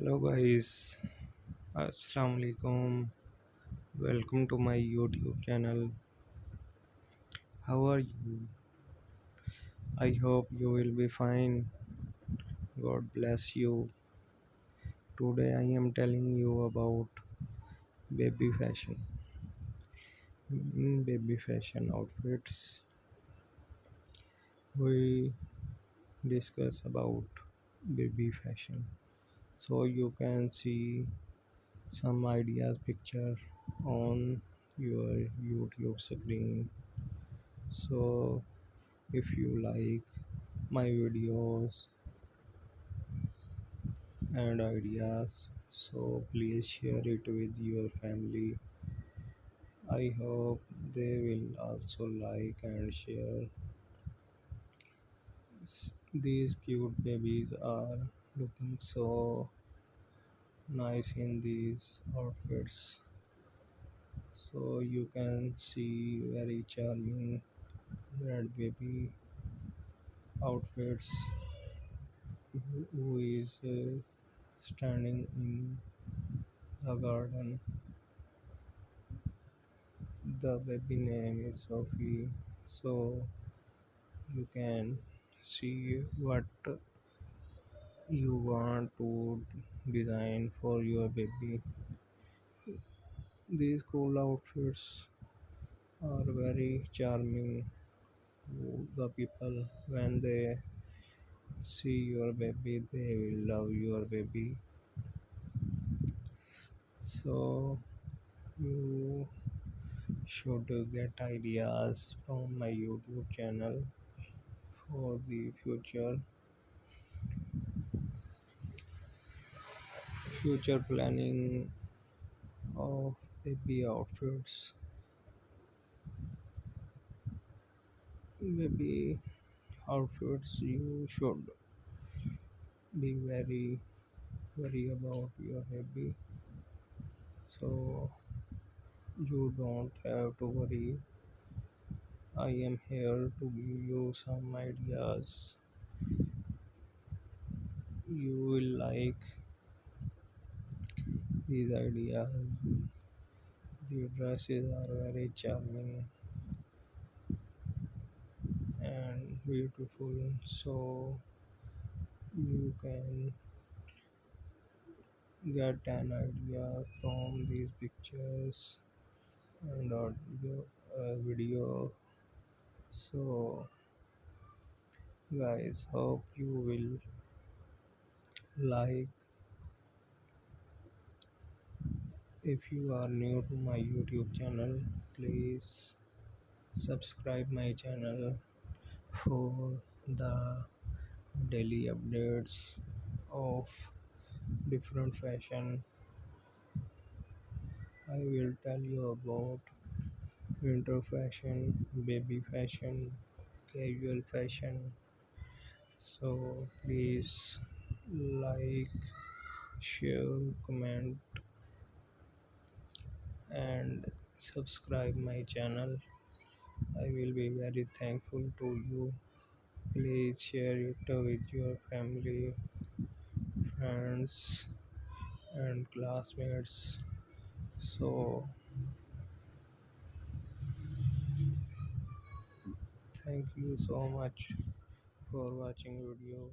Hello guys, Assalamu alaikum. Welcome to my YouTube channel. How are you? I hope you will be fine. God bless you. Today I am telling you about baby fashion. In baby fashion outfits, we discuss about baby fashion. So you can see some ideas picture on your YouTube screen. So if you like my videos and ideas, so please share it with your family. I hope they will also like and share. These cute babies are looking so nice in these outfits, so you can see very charming red baby outfits who is standing in the garden. The baby name is Sophie, so you can see what you want to design for your baby. These cool outfits are very charming. The people, when they see your baby, they will love your baby. So you should get ideas from my YouTube channel for the future planning of baby outfits. Baby outfits, you should be very worry about your baby, so you don't have to worry. I am here to give you some ideas. You will like these ideas. The dresses are very charming and beautiful, so you can get an idea from these pictures and audio video. So guys, hope you will like. If you are new to my YouTube channel, please subscribe my channel for the daily updates of different fashion. I will tell you about winter fashion, baby fashion, casual fashion. So please like, share, comment, and subscribe my channel. I will be very thankful to you. Please share it with your family, friends, and classmates. So thank you so much for watching video.